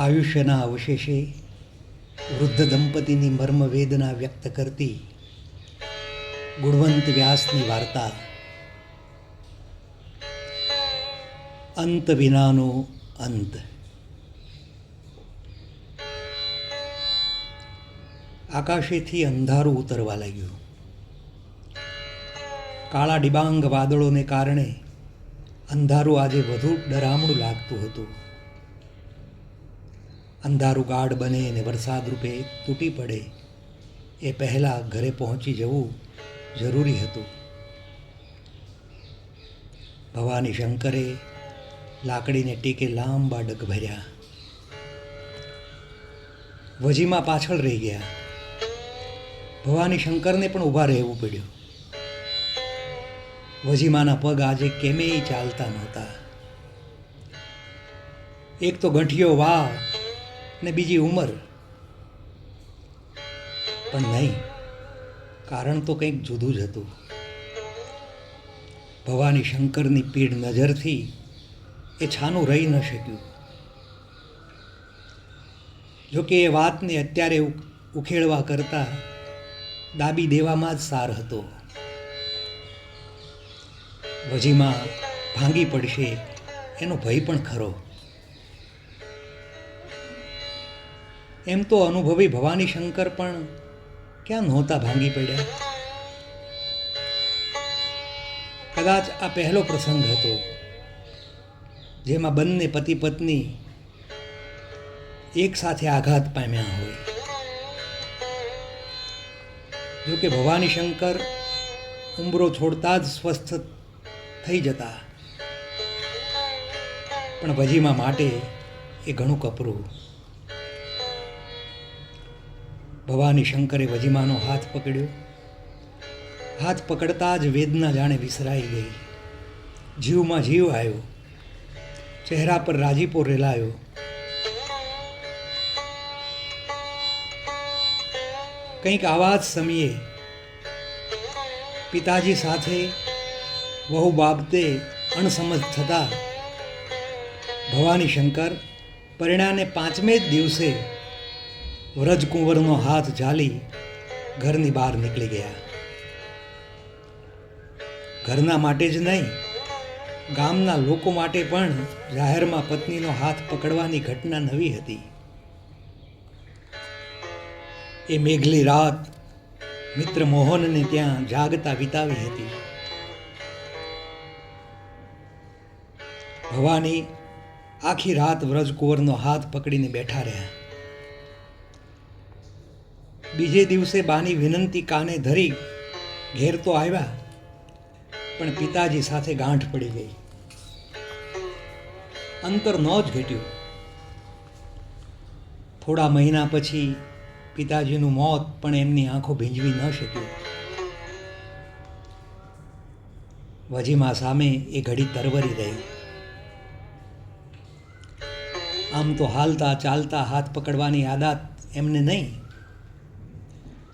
આયુષ્યના અવશેષે વૃદ્ધ દંપતીની મર્મવેદના વ્યક્ત કરતી ગુણવંત વ્યાસની વાર્તા અંત વિનાનો અંત. આકાશેથી અંધારું ઉતરવા લાગ્યું. કાળા ડિબાંગ વાદળોને કારણે અંધારું આજે વધુ ડરામણું લાગતું હતું. અંધારું ગાઢ બને અને વરસાદ રૂપે તૂટી પડે એ પહેલાં ઘરે પહોંચી જવું જરૂરી હતું. ભવાની શંકરે લાકડીને ટીકે લાંબા ડગ ભર્યા. વજીમાં પાછળ રહી ગયા. ભવાની શંકરને પણ ઊભા રહેવું પડ્યું. વજીમાના પગ આજે કેમેય ચાલતા નહોતા. એક તો ગંઠિયો વા ને બીજી ઉંમર, પણ નહીં, કારણ તો કંઈક જુદું જ હતું. ભવાની શંકરની પીડ નજરથી એ છાનું રહી ન શક્યું. જોકે એ વાતને અત્યારે ઉખેડવા કરતાં દાબી દેવામાં જ સાર હતો. વજીમાં ભાંગી પડશે એનો ભય પણ ખરો. એમ તો અનુભવી ભવાની શંકર પણ ક્યાં નહોતા ભાંગી પડ્યા. કદાચ આ પહેલો પ્રસંગ હતો જેમાં બંને પતિ પત્ની એક સાથે આઘાત પામ્યા હોય. જોકે ભવાની શંકર ઉંબરો છોડતા જ સ્વસ્થ થઈ જતા, પણ વજીમા માટે એ ઘણું કપરું. ભવાની શંકરે વજીમાનો હાથ પકડ્યો. હાથ પકડતા જ વેદના જાણે વિસરાઈ ગઈ. જીવમાં જીવ આવ્યો. ચહેરા પર રાજીપો રેલાયો. કંઈક આવા જ સમયે પિતાજી સાથે વહુ બાબતે અણસમજ થતા ભવાની શંકર પરિણાને 5મે જ દિવસે વ્રજકુંવરનો હાથ ઝાલી ઘરની બહાર નીકળી ગયા. ઘરના માટે જ નહીં, ગામના લોકો માટે પણ જાહેરમાં પત્નીનો હાથ પકડવાની ઘટના નવી હતી. એ મેઘલી રાત મિત્ર મોહનને ત્યાં જાગતા વિતાવી હતી. ભવાની આખી રાત વ્રજકુંવરનો હાથ પકડીને બેઠા રહ્યા. બીજે દિવસે બાની વિનંતી કાને ધરી ઘેર તો આવ્યા, પણ પિતાજી સાથે ગાંઠ પડી ગઈ. અંતર ન જ ઘટ્યું. થોડા મહિના પછી પિતાજીનું મોત પણ એમની આંખો ભીંજવી ન શક્યું. વજીમા સામે એ ઘડી તરવરી રહી. આમ તો હાલતા ચાલતા હાથ પકડવાની આદત એમને નહીં.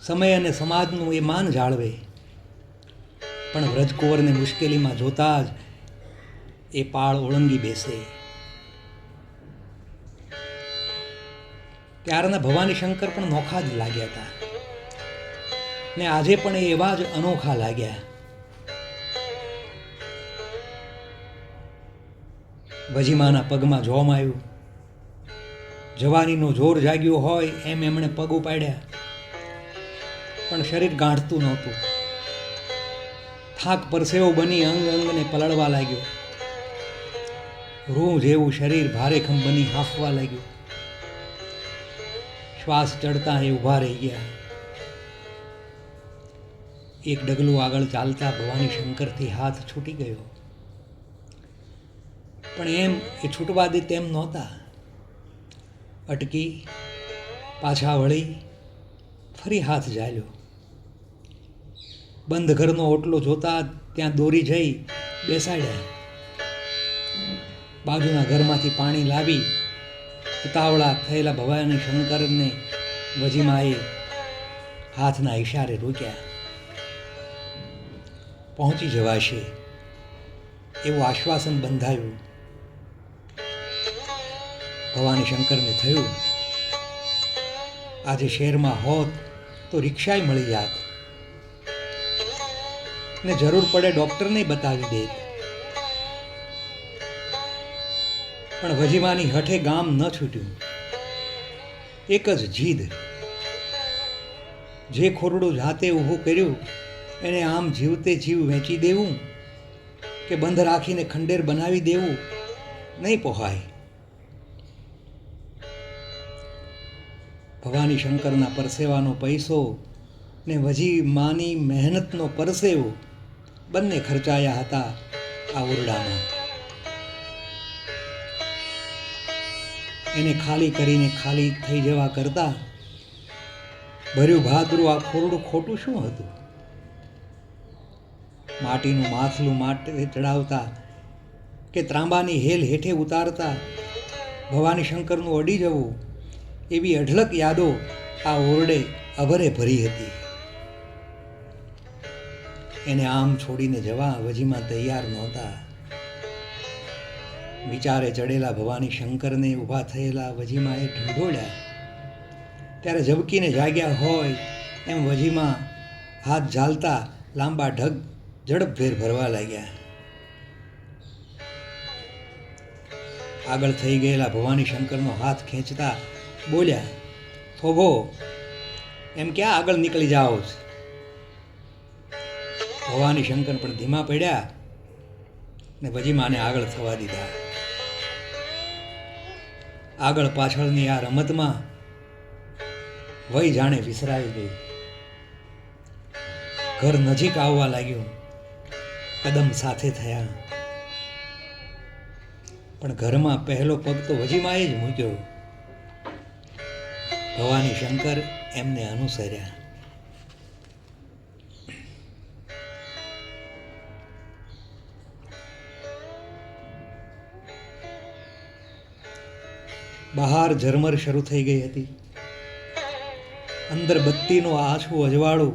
સમય અને સમાજનું એ માન જાળવે, પણ વ્રજકુંવરને મુશ્કેલીમાં જોતા જ એ પાળ ઓળંગી બેસે. ત્યારના ભવાની શંકર પણ નોખા જ લાગ્યા હતા, ને આજે પણ એ એવા જ અનોખા લાગ્યા. વજીમાના પગમાં જોમ આવ્યું. જવાનીનો જોર જાગ્યો હોય એમ એમણે પગ ઉપાડ્યા, પણ શરીર ગાંઠતું નહોતું. થાક પરસેવો બની અંગ અંગને પલળવા લાગ્યો. રૂં જેવું શરીર ભારેખમ બની હાંફવા લાગ્યું. શ્વાસ ચડતા એ ઊભા રહી ગયા. એક ડગલું આગળ ચાલતા ભવાની શંકરથી હાથ છૂટી ગયો, પણ એમ એ છૂટવા દે તેમ નહોતા. અટકી, પાછા વળી, ફરી હાથ ઝાલ્યો. બંધ ઘરનો ઓટલો જોતા ત્યાં દોરી જઈ બેસાડ્યા. બાજુના ઘરમાંથી પાણી લાવી ઉતાવળા થયેલા ભવાની શંકરને વજીમાએ હાથના ઈશારે રોક્યા. પહોંચી જવાશે એવું આશ્વાસન બંધાયું. ભવાની શંકરને થયું, આજે શહેરમાં હોત તો રિક્ષાએ મળી જાત ને જરૂર પડે ડૉક્ટરને બતાવી દેત. પણ વજીમાની હઠે ગામ ન છૂટ્યું. એક જ જીદ, જે ખોરડું જાતે ઊભું કર્યું એને આમ જીવતે જીવ વેચી દેવું કે બંધ રાખીને ખંડેર બનાવી દેવું નહીં પોહાય. ભવાની શંકરના પરસેવાનો પૈસો ને વજીમાની મહેનતનો પરસેવો બંને ખર્ચાયા હતા આ ઓરડામાં. એને ખાલી કરીને ખાલી થઈ જવા કરતા ભર્યું ભાદરું આ ખોરડું ખોટું શું હતું? માટીનું માથલું માટે ચડાવતા કે ત્રાંબાની હેલ હેઠે ઉતારતા ભવાની શંકરનું અડી જવું, એવી અઢળક યાદો આ ઓરડે અભરે ભરી હતી. એને આમ છોડીને જવા વજીમાં તૈયાર નહોતા. વિચારે ચડેલા ભવાની શંકરને ઊભા થયેલા વજીમાએ ઢંઢોળ્યા. ત્યારે ઝબકીને જાગ્યા હોય એમ વજીમાં હાથ ઝાલતા લાંબા ઢગ ઝડપભેર ભરવા લાગ્યા. આગળ થઈ ગયેલા ભવાની શંકરનો હાથ ખેંચતા બોલ્યા, થોભો, એમ ક્યાં આગળ નીકળી જાઓ છો? ભવાની શંકર પણ ધીમા પડ્યા ને વજીમાને આગળ થવા દીધા. આગળ પાછળની આ રમતમાં વય જાણે વિસરાઈ ગઈ. ઘર નજીક આવવા લાગ્યું. કદમ સાથે થયા, પણ ઘરમાં પહેલો પગ તો વજીમાએ જ મૂક્યો. ભવાની શંકર એમને અનુસર્યા. બહાર ઝરમર શરૂ થઈ ગઈ હતી. અંદર બત્તીનો આછું અજવાળું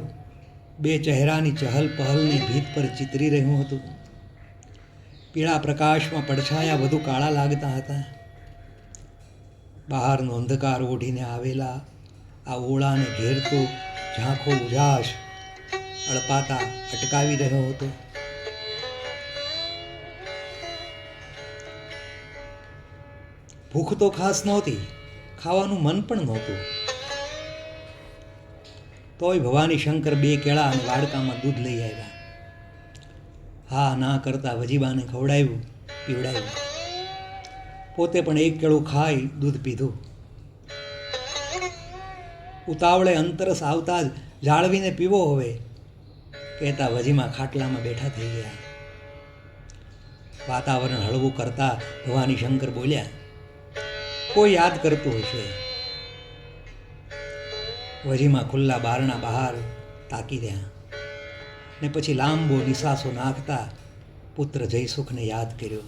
બે ચહેરાની ચહલ પહલની ભીત પર ચિતરી રહ્યું હતું. પીળા પ્રકાશમાં પડછાયા વધુ કાળા લાગતા હતા. બહારનો અંધકાર ઓઢીને આવેલા આ ઓળાને ઘેરતો ઝાંખો ઉજાસ અળપાતા અટકાવી રહ્યો હતો. ભૂખ તો ખાસ નહોતી, ખાવાનું મન પણ નહોતું. તોય ભવાની શંકર બે કેળા અને વાડકામાં દૂધ લઈ આવ્યા. હા ના કરતા વજીબાને ખવડાવ્યું, પીવડાવ્યું. પોતે પણ એક કેળું ખાઈ દૂધ પીધું. ઉતાવળે અંતરસ આવતા જ જાળવીને પીવો હવે કહેતા વજીમાં ખાટલામાં બેઠા થઈ ગયા. વાતાવરણ હળવું કરતા ભવાની શંકર બોલ્યા, કોઈ યાદ કરતું હશે. વજીમાં ખુલ્લા બારણા બહાર તાકી રહ્યા ને પછી લાંબો નિસાસો નાખતા પુત્ર જયસુખને યાદ કર્યો.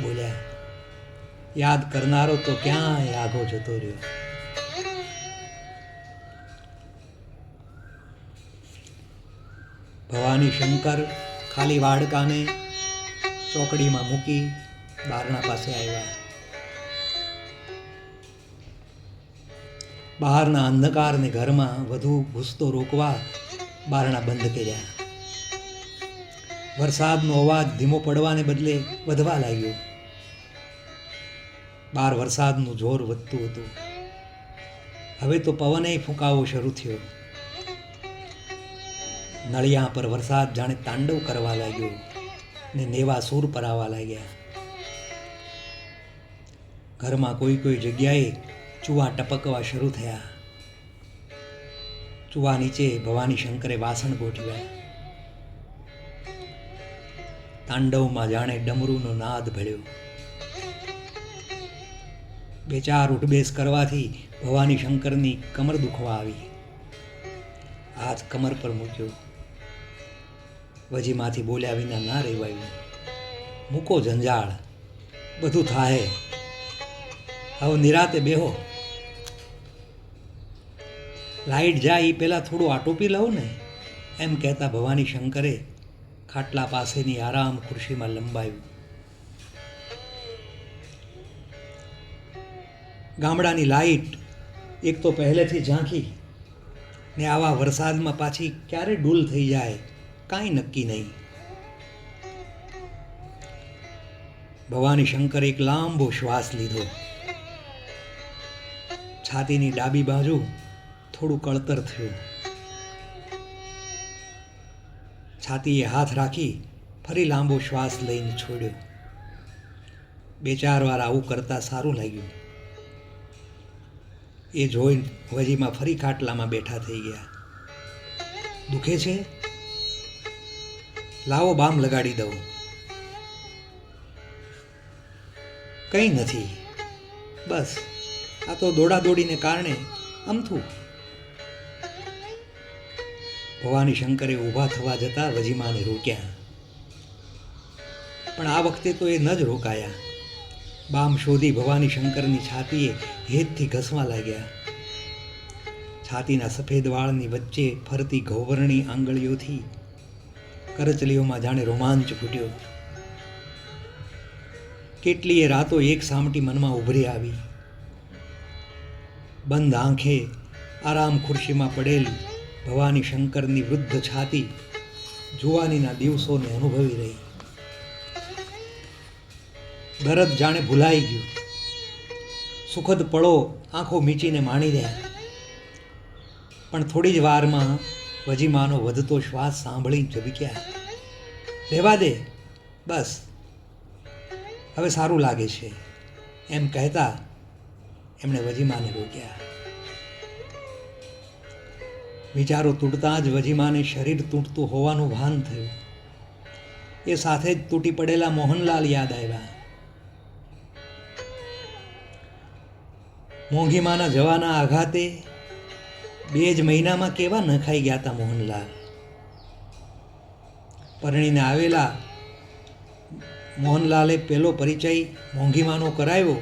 બોલ્યા, યાદ કરનારો તો ક્યાંય આઘો જતો રહ્યો. ભવાની શંકર ખાલી વાડકાને ચોકડીમાં મૂકી બારણા પાસે આવ્યા. બહારના અંધકારને ઘરમાં વધુ ઘૂસતો રોકવા બારણા બંધ કર્યા. વરસાદનો અવાજ ધીમો પડવાને બદલે વધવા લાગ્યો. બહાર વરસાદનું જોર વધતું હતું. હવે તો પવને ફૂંકાવો શરૂ થયો. નળિયા પર વરસાદ જાણે તાંડવ કરવા લાગ્યો ને નેવા સૂર પરાવા લાગ્યા. ઘરમાં કોઈ કોઈ જગ્યાએ ચૂવા ટપકવા શરૂ થયા. ચૂવા નીચે ભવાની શંકરે વાસણ ગોઠવ્યા. તાંડવમાં જાણે ડમરૂનો નાદ ભળ્યો. બે ચાર ઉઠબેસ કરવાથી ભવાની શંકરની કમર દુખવા આવી. હાથ કમર પર મૂક્યો. વજીમાંથી બોલ્યા વિના ના રહેવાયું. મૂકો જંજાળ, બધું થાહે, હવે નિરાતે બેહો. લાઈટ જાય એ પહેલાં થોડું આટોપી લઉં ને, એમ કહેતા ભવાની શંકરે ખાટલા પાસેની આરામ ખુરશીમાં લંબાવ્યું. ગામડાની લાઈટ એક તો પહેલેથી ઝાંખી ને આવા વરસાદમાં પાછી ક્યારે ડૂલ થઈ જાય કાંઈ નક્કી નહીં. ભવાની શંકર એક લાંબો શ્વાસ લીધો. છાતીની ડાબી બાજુ થોડું કળતર થયું. છાતીએ હાથ રાખી ફરી લાંબો શ્વાસ લઈને છોડ્યો. 2-4 વાર આવું કરતાં સારું લાગ્યું. એ જોઈને વજીમાં ફરી ખાટલામાં બેઠા થઈ ગયા. દુખે છે? લાવો બામ લગાડી દઉં. કંઈ નથી, બસ આ તો દોડાદોડીને કારણે અમથું. ભવાની શંકરે ઊભા થવા જતાં વજીમાને રોક્યા, પણ આ વખતે તો એ ન જ રોકાયા. બામ શોધી ભવાની શંકરની છાતીએ હેતથી ઘસવા લાગ્યા. છાતીના સફેદ વાળની વચ્ચે ફરતી ઘોવરણી આંગળીઓથી કરચલીઓમાં જાણે રોમાંચ ફૂટ્યો. કેટલીય રાતો એક સામટી મનમાં ઉભરી આવી. બંધ આંખે આરામ ખુરશીમાં પડેલ ભવાની શંકરની વૃદ્ધ છાતી જુવાનીના દિવસોને અનુભવી રહી. દરદ જાણે ભૂલાઈ ગયું. સુખદ પળો આંખો મીચીને માણી રહ્યા. પણ થોડી જ વારમાં વજીમાનો વધતો શ્વાસ સાંભળી ઝબક્યા. રહેવા દે, બસ હવે સારું લાગે છે, એમ કહેતા એમણે વજીમાને રોક્યા. વિચારો તૂટતાં જ વજીમાને શરીર તૂટતું હોવાનું ભાન થયું. એ સાથે જ તૂટી પડેલા મોહનલાલ યાદ આવ્યા. મોંઘીમાના જવાના આઘાતે 2 જ મહિનામાં કેવા ન ખાઈ ગયા હતા મોહનલાલ. પરણીને આવેલા મોહનલાલે પેલો પરિચય મોંઘીમાનો કરાવ્યો.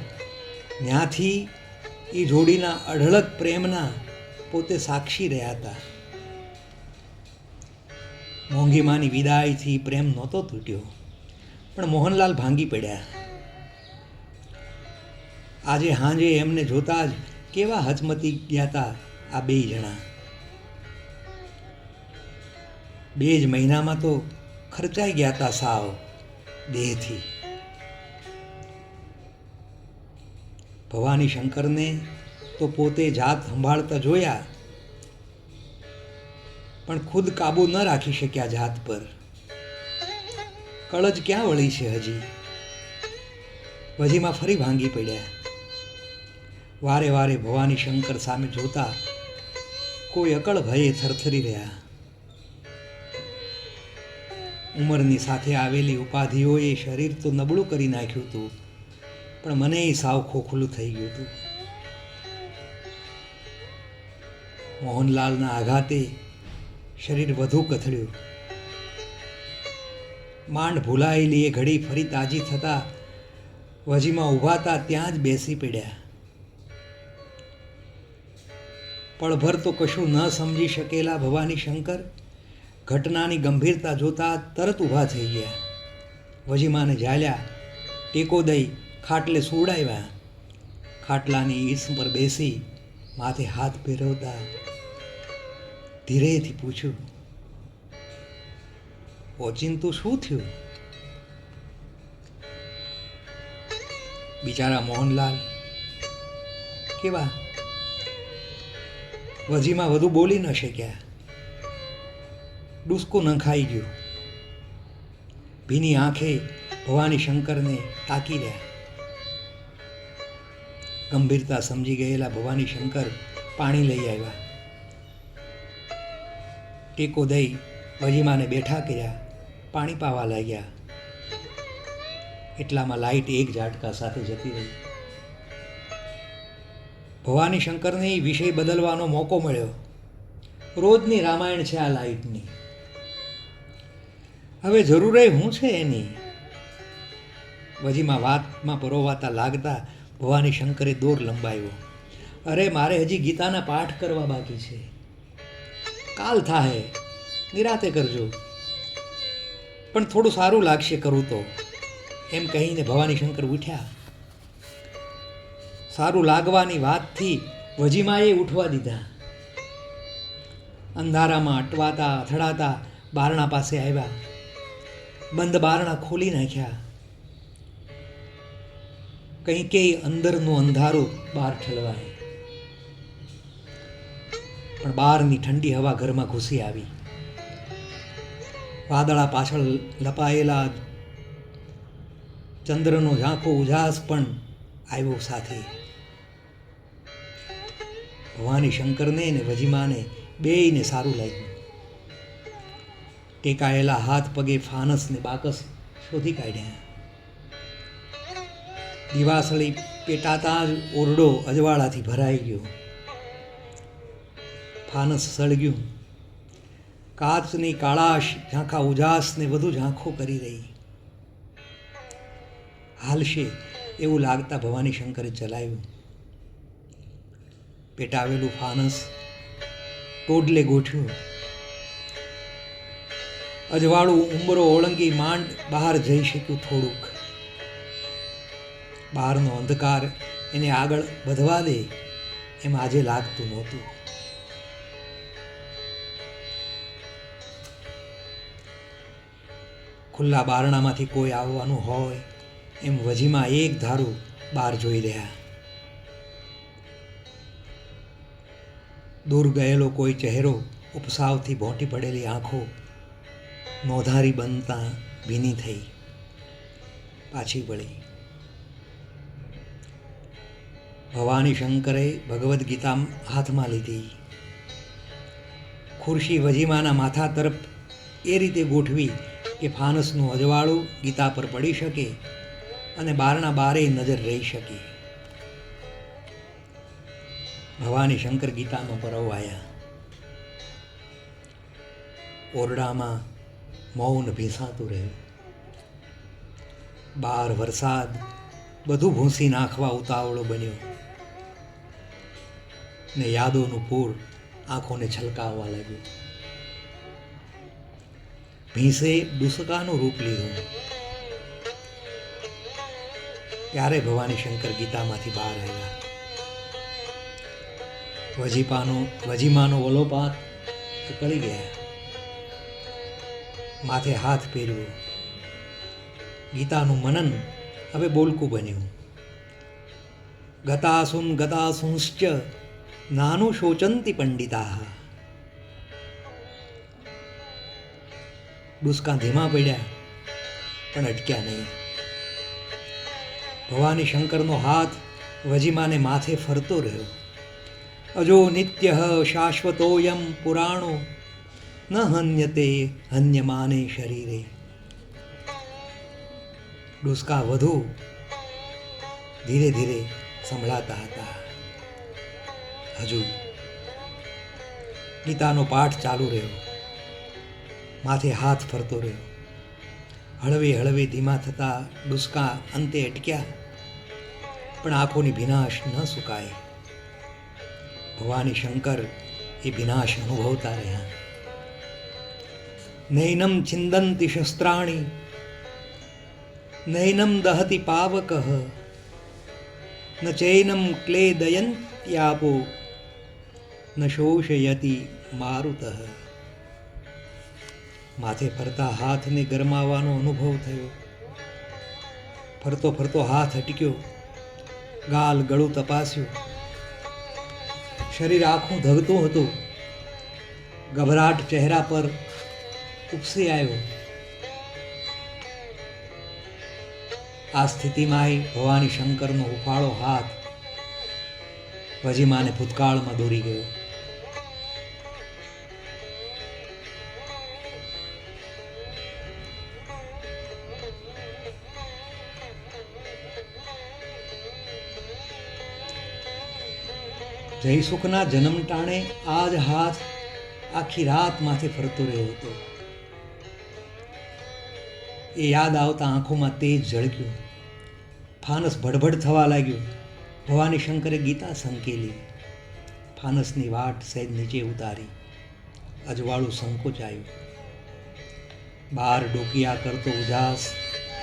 ત્યાંથી એ જોડીના અઢળક પ્રેમના પોતે સાક્ષી રહ્યા હતા. મોંઘીમાની વિદાયથી પ્રેમ નહોતો તૂટ્યો, પણ મોહનલાલ ભાંગી પડ્યા. આજે હાંજે એમને જોતા જ કેવા હચમતી ગયા હતા આ 2 જણા. 2 જ મહિનામાં તો ખર્ચાઈ ગયા હતા સાવ દેહથી. ભવાની શંકરને તો પોતે જાત સંભાળતા જોયા, પણ ખુદ કાબુ ન રાખી શક્યા જાત પર. કળજ ક્યાં વળી છે હજી? વજીમાં ફરી ભાંગી પડ્યા. વારે વારે ભવાની શંકર સામે જોતા કોઈ અકળ ભયે થરથરી રહ્યા. ઉંમરની સાથે આવેલી ઉપાધિઓએ શરીર તો નબળું કરી નાખ્યું હતું, પણ મને સાવ ખોખલું થઈ ગયું હતું. મોહનલાલના આઘાતે શરીર વધુ કથળ્યું. માંડ ભૂલાયેલી એ ઘડી ફરી તાજી થતા વજીમાં ઊભાતા ત્યાં જ બેસી પડ્યા. પળભર તો કશું ન સમજી શકેલા ભવાની શંકર ઘટનાની ગંભીરતા જોતા તરત ઊભા થઈ ગયા. વજીમાને ઝાલ્યા, ટેકો દઈ ખાટલે સુવડાવ્યા. ખાટલાની ઈસ પર બેસી માથે હાથ ફેરવતા ધીરેથી પૂછ્યું, ઓચિંતું શું થયું? બિચારા મોહનલાલ કેવા વજીમાં વધુ બોલી ન શક્યા. ડૂસકું ન ખાઈ ગયું. ભીની આંખે ભવાની શંકરને તાકી રહ્યા. ગંભીરતા સમજી ગયેલા ભવાની શંકર પાણી લઈ આવ્યા. ટેકો દઈ વજીમાને બેઠા કર્યા. પાણી પાવા લાગ્યા. એટલામાં લાઈટ એક ઝાટકા સાથે જતી રહી. ભવાની શંકરને વિષય બદલવાનો મોકો મળ્યો. રોજની રામાયણ છે આ લાઈટની. હવે જરૂર શું છે એની? વજીમાં વાતમાં પરોવાતા લાગતા ભવાની શંકરે દોર લંબાવ્યો. અરે મારે હજી ગીતાના પાઠ કરવા બાકી છે. કાલ થાહે, નિરાતે કરજો, પણ થોડું સારું લાગશે કરું તો, એમ કહીને ભવાની શંકર ઉઠ્યા. સારું લાગવાની વાતથી વજીમાએ ઉઠવા દીધા. અંધારામાં અટવાતા અથડાતા બારણા પાસે આવ્યા. બંધ બારણા ખોલી નાખ્યા. કંઈકેય અંદરનું અંધારું બહાર ઠલવાય, પણ બહારની ઠંડી હવા ઘરમાં ઘૂસી આવી. વાદળા પાછળ લપાયેલા ચંદ્રનો ઝાંખો ઉજાસ પણ આવ્યો સાથે. ભવાની શંકરને ને વજીમાને બેયને સારું લાગ્યું. ટેકાયેલા હાથ પગે ફાનસ ને બાકસ શોધી કાઢ્યા. દિવાસળી પેટાતા જ ઓરડો અજવાળાથી ભરાઈ ગયો. ફાનસ સળગ્યું. કાચની કાળાશ ઝાંખા ઉજાસને વધુ ઝાંખો કરી રહી. હાલશે એવું લાગતા ભવાની શંકરે ચલાવ્યું. પેટાવેલું ફાનસ ટોડલે ગોઠવ્યું. અજવાળું ઉંબરો ઓળંગી માંડ બહાર જઈ શક્યું થોડુંક. બહારનો અંધકાર એને આગળ વધવા દે એમ આજે લાગતું નહોતું. ખુલ્લા બારણામાંથી કોઈ આવવાનું હોય એમ વજીમાં એક ધારું બહાર જોઈ રહ્યા. દૂર ગયેલો કોઈ ચહેરો ઉપસાવથી ભોંટી પડેલી આંખો નોંધારી બનતા ભીની થઈ, પાછી વળી. ભવાની શંકરે ભગવદ્ ગીતા હાથમાં લીધી. ખુરશી વજીમાના માથા તરફ એ રીતે ગોઠવી કે ફાનસનું અજવાળું ગીતા પર પડી શકે અને બારણા બારે નજર રહી શકે. ભવાની શંકર ગીતામાં પરવાયા. ઓરડામાં મૌન ભીસાતું રહ્યું. બહાર વરસાદ બધું ભૂંસી નાખવા ઉતાવળો બન્યો ને યાદોનું પૂર આંખોને છલકાવવા લાગ્યું. ભીંસે દુસકાનું રૂપ લીધું. ત્યારે ભવાની શંકર ગીતામાંથી બહાર આવ્યા. વજીમાનો વલોપાત કળી ગયા. માથે હાથ પહેર્યો. ગીતાનું મનન હવે બોલકું બન્યું. ગતાસુંશ્ચ નાનું શોચંતી પંડિતા. ડુસકા ધીમા પડ્યા પણ અટક્યા નહીં. ભવાની શંકરનો હાથ વજીમાને માથે ફરતો રહ્યો. અજો નિત્ય શાશ્વતોયમ પુરાણો ન હન્યતે હન્યમાને શરીરે. ડુસકા વધુ ધીરે ધીરે સંભળાતા હતા. હજુ ગીતાનો પાઠ ચાલુ રહ્યો. માથે હાથ ફરતો રહ્યો. હળવે હળવે ધીમા થતા ડુસકા અંતે અટક્યા, પણ આંખોની ભીનાશ ન સુકાય. ભવાની શંકર એ ભીનાશ અનુભવતા રહ્યા. નૈનમ છિંદંતિ શસ્ત્રાણી નૈનમ દહતિ પાવક ન ચૈનમ ક્લેદયન્ત્યાપો ન શોષયતિ મારુતઃ. માથે ફરતા હાથને ગરમાવાનો અનુભવ થયો. ફરતો ફરતો હાથ અટક્યો. ગાલ ગળું તપાસ્યું. શરીર આખું ધગતું હતું. ગભરાટ ચહેરા પર ઉપસી આવ્યો. આ સ્થિતિમાં ભવાની શંકરનો ઉફાળો હાથ વજીમાને ભૂતકાળમાં દોરી ગયો. જયસુખના જન્મ ટાણે આ જ હાથ આખી રાત માથે ફરતો રહ્યો હતો. એ યાદ આવતા આંખોમાં તેજ ઝળક્યું. ફાનસ ભડભડ થવા લાગ્યું. ભવાની શંકરે ગીતા સંકેલી. ફાનસની વાટ સહેજ નીચે ઉતારી. અજવાળું સંકોચાયું. બહાર ડોકિયા કરતો ઉજાસ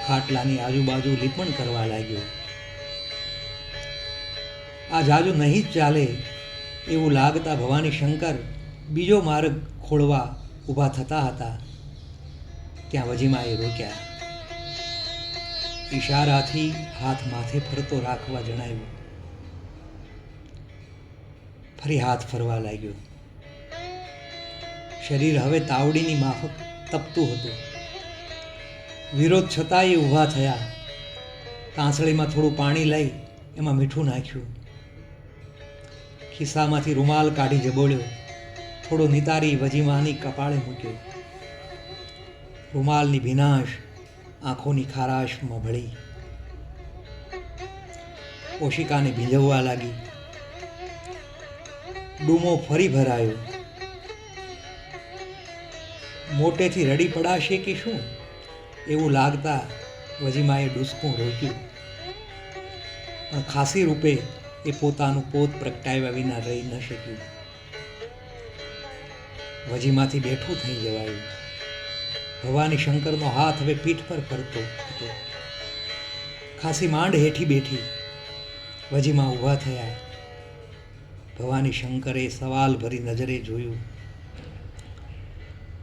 ખાટલાની આજુબાજુ લીપણ કરવા લાગ્યો. આ જાજુ નહીં જ ચાલે એવું લાગતા ભવાની શંકર બીજો માર્ગ ખોળવા ઊભા થતા હતા ત્યાં વજીમાએ રોક્યા. ઈશારાથી હાથ માથે ફરતો રાખવા જણાવ્યું. ફરી હાથ ફરવા લાગ્યો. શરીર હવે તાવડીની માફક તપતું હતું. વિરોધ છતાંય ઊભા થયા. તાંસળીમાં થોડું પાણી લઈ એમાં મીઠું નાખ્યું. ખિસ્સામાંથી રૂમાલ કાઢી જબોળ્યો. થોડો નિતારી વજીમાની કપાળે મૂક્યો. રૂમાલની ભીનાશ આંખોની ખારાશમાં ભળી. ઓશિકાને ભીંજવવા લાગી. ડૂમો ફરી ભરાયો. મોટેથી રડી પડાશે કે શું એવું લાગતા વજીમાએ ડૂસકું રોક્યું. પણ ખાસી રૂપે એ પોતાનું પોત પ્રગટાવ્યા વિના રહી ન શક્યું. વજીમાંથી બેઠું થઈ જવાયું. ભવાની શંકરનો હાથ હવે પીઠ પર ફરતો હતો. ખાસી માંડ હેઠી બેઠી. વજીમાં ઊભા થયા. ભવાની શંકરે સવાલ ભરી નજરે જોયું.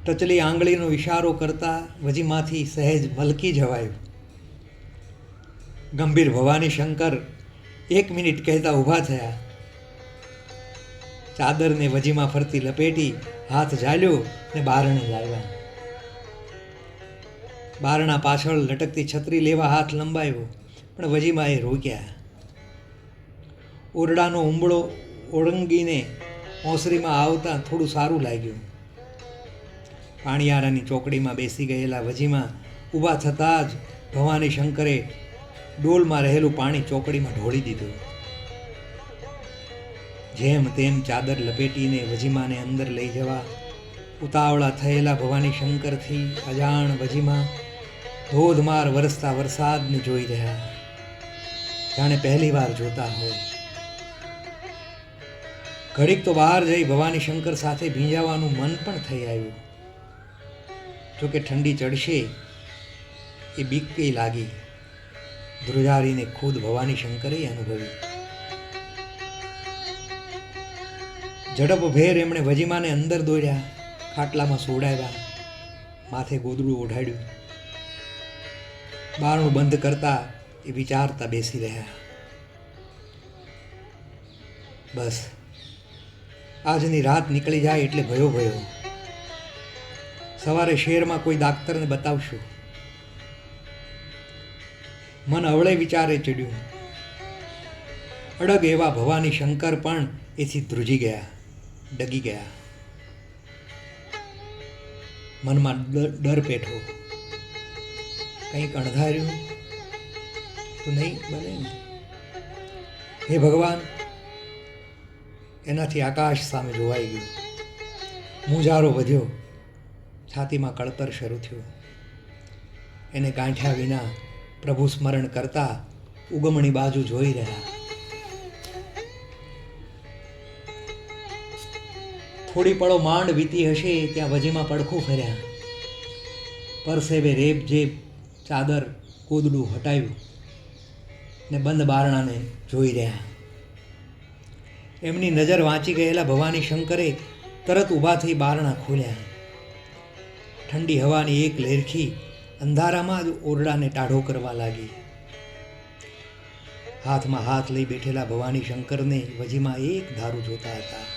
ટચલી આંગળીનો ઈશારો કરતા વજીમાંથી સહેજ મલકી જવાયું. ગંભીર ભવાની શંકર 1 મિનિટ કહેતા ઊભા થયા. ચાદરને વજીમાં ફરતી લપેટી હાથ ઝાલ્યો ને બારણે લાવ્યા. બારણા પાછળ લટકતી છત્રી લેવા હાથ લંબાવ્યો પણ વજીમાએ રોક્યા. ઓરડાનો ઉંબળો ઓળંગીને ઓસરીમાં આવતા થોડું સારું લાગ્યું. પાણીયારાની ચોકડીમાં બેસી ગયેલા વજીમાં ઊભા થતાં જ ભવાની શંકરે ડોલમાં રહેલું પાણી ચોકડીમાં ઢોળી દીધું. જેમ તેમ ચાદર લપેટીને વજીમાને અંદર લઈ જવા ઉતાવળા થયેલા ભવાની શંકરથી અજાણ વજીમાં ધોધમાર વરસતા વરસાદને જોઈ રહ્યા, જાણે પહેલી વાર જોતા હોય. ઘડીક તો બહાર જઈ ભવાની શંકર સાથે ભીંજાવાનું મન પણ થઈ આવ્યું. જોકે ઠંડી ચડશે એ બીક કઈ લાગી. ધ્રુજારીને ખુદ ભવાની શંકરે અનુભવી. ઝડપભેર એમણે વજીમાને અંદર દોર્યા, ખાટલામાં સોડાવ્યા, માથે ગોદડું ઓઢાડ્યું. બારણું બંધ કરતા એ વિચારતા બેસી રહ્યા. બસ આજની રાત નીકળી જાય એટલે ભયો ભયો. સવારે શહેરમાં કોઈ ડાક્ટરને બતાવશું. મન અવળે વિચારે ચડ્યું. અડગ એવા ભવાની શંકર પણ એથી ધ્રુજી ગયા, ડગી ગયા. મનમાં ડર પેઠો. કંઈક અણધાર્યું તો નહીં બને ને. હે ભગવાન, એનાથી આકાશ સામે જોવાઈ ગયું. મૂંઝારો વધ્યો. છાતીમાં કળતર શરૂ થયું. એને ગાંઠ્યા વિના પ્રભુ સ્મરણ કરતા ઉગમણી બાજુ જોઈ રહ્યા. થોડી પળો માંડ વીતી હશે ત્યાં વજીમાં પડખું ફર્યા. પરસેવે રેબ જેબ ચાદર ગોદડું હટાવ્યું ને બંધ બારણાને જોઈ રહ્યા. એમની નજર વાંચી ગયેલા ભવાની શંકરે તરત ઊભા થઈ બારણા ખોલ્યા. ઠંડી હવાની એક લહેરખી અંધારામાં જ ઓરડાને ટાઢો કરવા લાગી. હાથમાં હાથ લઈ બેઠેલા ભવાની શંકરને વજીમાં એક ધારું જોતા હતા.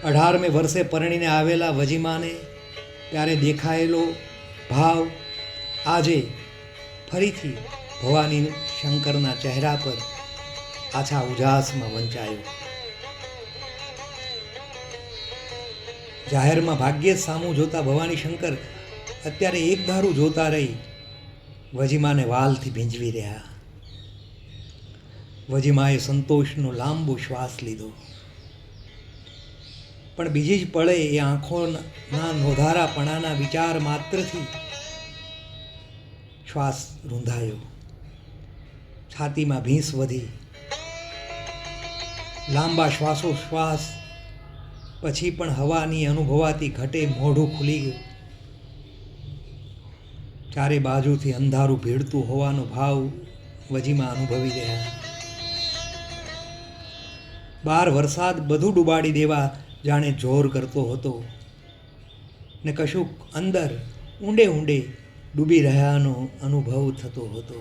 અઢારમે વર્ષે પરણીને આવેલા વજીમાને ત્યારે દેખાયેલો ભાવ આજે ફરીથી ભવાની શંકરના ચહેરા પર આછા ઉજાસમાં વંચાયો. જાહેરમાં ભાગ્યે જ સામું જોતા ભવાની શંકર અત્યારે એક ધારું જોતા રહી વજીમાને વાલથી ભીંજવી રહ્યા. વજીમાએ સંતોષનો લાંબો શ્વાસ લીધો. પણ બીજી જ પળે એ આંખોના નોધારાપણાના વિચાર માત્રથી શ્વાસ રૂંધાયો. છાતીમાં ભીંસ વધી. લાંબા શ્વાસોશ્વાસ પછી પણ હવાની અનુભવાતી ઘટે મોઢું ખુલી ગયું. ચારે બાજુથી અંધારું ભીડતું હોવાનો ભાવ વજીમાં અનુભવી રહ્યા. બહાર વરસાદ બધું ડૂબાડી દેવા જાણે જોર કરતો હતો ને કશુંક અંદર ઊંડે ઊંડે ડૂબી રહ્યાનો અનુભવ થતો હતો.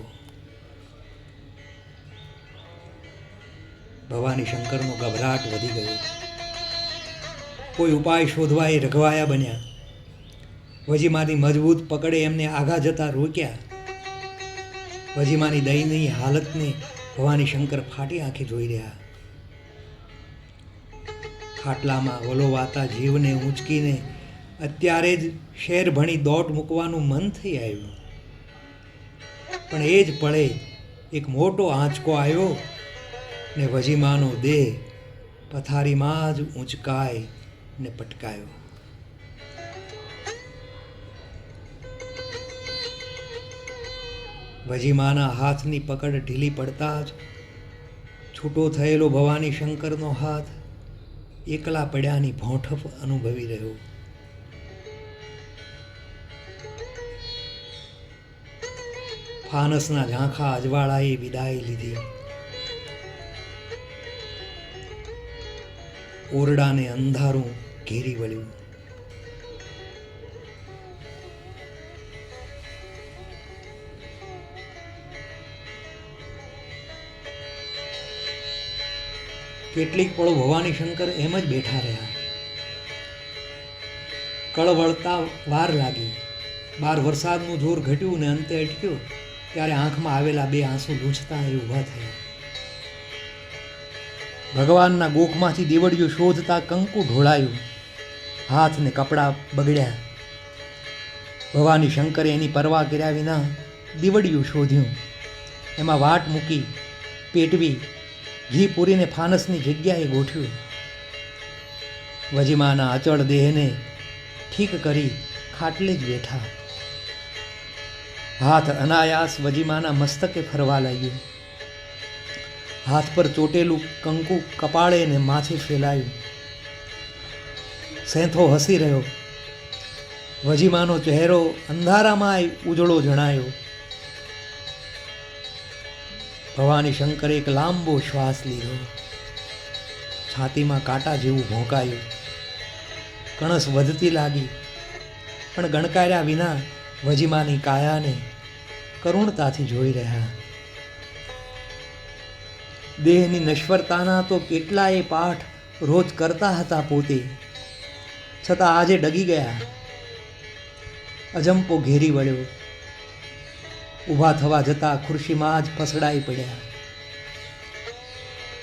ભવાની શંકરનો ગભરાટ વધી ગયો. કોઈ ઉપાય શોધવા એ રઘવાયા બન્યા. વજીમાની મજબૂત પકડે એમને આગા જતા રોક્યા. વજીમાની દયનીય હાલતને ભવાની શંકર ફાટી આંખે જોઈ રહ્યા. ખાટલામાં વલોવાતા જીવને ઊંચકીને અત્યારે જ શેર ભણી દોટ મૂકવાનું મન થઈ આવ્યું. પણ એ જ પળે એક મોટો આંચકો આવ્યો ને વજીમાનો દેહ પથારીમાં જ ઊંચકાય ને પટકાયો. વજીમાના હાથની પકડ ઢીલી પડતા જ છૂટો થયેલો ભવાની શંકરનો હાથ એકલા પડ્યાની ભોંઠફ અનુભવી રહ્યો. ફાનસના ઝાંખા અજવાળાએ વિદાય લીધી. ઓરડાને અંધારું ઘેરી વળ્યું. કેટલીક પળો ભવાની શંકર એમ જ બેઠા રહ્યા. કળવળતા વાર લાગી. બહાર વરસાદનું જોર ઘટ્યું ને અંતે અટક્યો ત્યારે આંખમાં આવેલા બે આંસુ લૂછતા એ ઊભા થયા. ભગવાનના ગોખમાંથી દીવડિયું શોધતા કંકુ ઢોળાયું. હાથ ને કપડાં બગડ્યા. ભવાની શંકરે એની પરવા કર્યા વિના દીવડિયું શોધ્યું. એમાં વાટ મૂકી પેટવી ઘી પૂરીને ફાનસની જગ્યાએ ગોઠવ્યું. વજીમાના અચળ દેહને ઠીક કરી ખાટલે જ બેઠા. હાથ અનાયાસ વજીમાના મસ્તકે ફરવા લાગ્યું. હાથ પર ચોટેલું કંકુ કપાળે ને માથે ફેલાયું. સેંથો હસી રહ્યો. વજીમાનો ચહેરો અંધારામાં ઉજળો જણાયો. ભવાની શંકરે એક લાંબો શ્વાસ લીધો. છાતીમાં કાંટા જેવું ભોંકાયું. કણસ વધતી લાગી, પણ ગણકાર્યા વિના વજીમાની કાયાને કરુણતાથી જોઈ રહ્યા. દેહની નશ્વરતાના તો કેટલાય પાઠ રોજ કરતા હતા પોતે, છતાં આજે ડગી ગયા. અજંપો ઘેરી વળ્યો. ઊભા થવા જતાં ખુરશીમાં જ ફસડાઈ પડ્યા.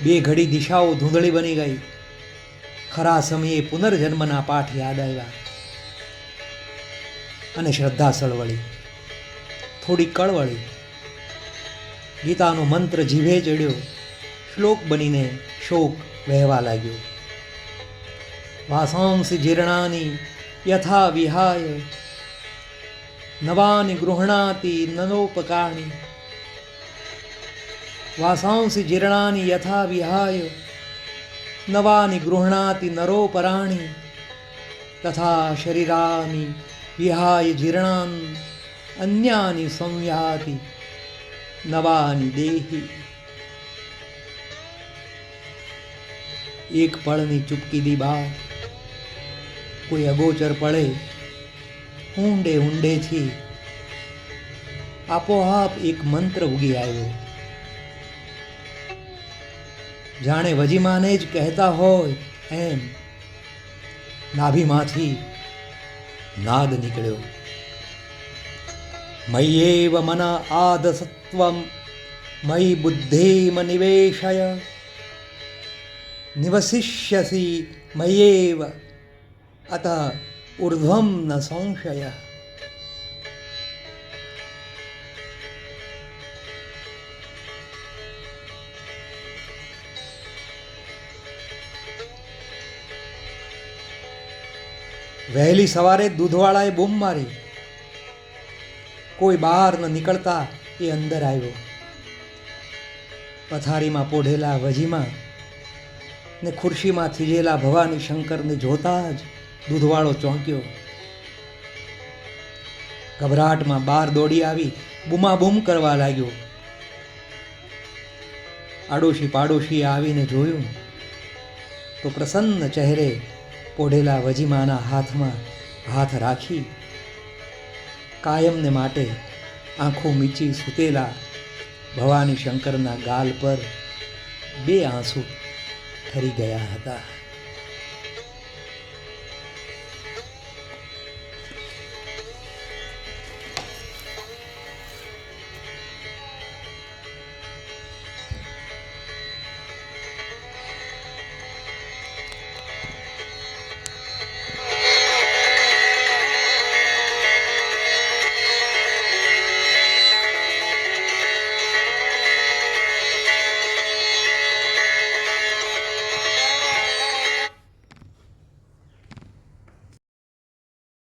બે ઘડી દિશાઓ ધૂંધળી બની ગઈ. ખરા સમયે પુનર્જન્મના પાઠ યાદ આવ્યા અને શ્રદ્ધા સળવળી, થોડી કળવળી. ગીતાનો મંત્ર જીભે ચડ્યો. શ્લોક બનીને શોક વહેવા લાગ્યો. વાસાંસી જીર્ણાની યથા વિહાય નવાનિ ગૃહણાતિ નનોપકારની. વાસાંસી જીર્ણાની યથા વિહાય નવાનિ ગૃહણાતિ નરોપરાણી તથા શરીરાની વિહાય જીર્ણાન અન્યાની સંયાતિ નવાની દેહી. એક પળની ચૂપકીદી બાદ કોઈ અગોચર પડે ઊંડે ઊંડેથી આપોઆપ એક મંત્ર ઉગી આવ્યો. જાણે વજીમાને જ કહેતા હોય એમ નાભીમાંથી નાદ નીકળ્યો. મય્યેવ મન આદસત્વમ મયી બુદ્ધિમ નિવેશય નિવસિષ્યસી મય્યેવ અત ઉર્ધ્વમ ન સંશય. વહેલી સવારે દૂધવાળાએ બૂમ મારી. કોઈ બહાર ન નીકળતા એ અંદર આવ્યો. પથારીમાં પોઢેલા વજીમાં ને ખુરશીમાં થીજેલા ભવાની શંકરને જોતા જ દૂધવાળો ચોંક્યો. ગભરાટમાં બહાર દોડી આવી બૂમાબૂમ કરવા લાગ્યો. આડોશી પાડોશીએ આવીને જોયું તો પ્રસન્ન ચહેરે પોઢેલા વજીમાના હાથમાં હાથ રાખી કાયમને માટે આંખો મીચી સૂતેલા ભવાની શંકરના ગાલ પર 2 આંસુ ઠરી ગયા હતા.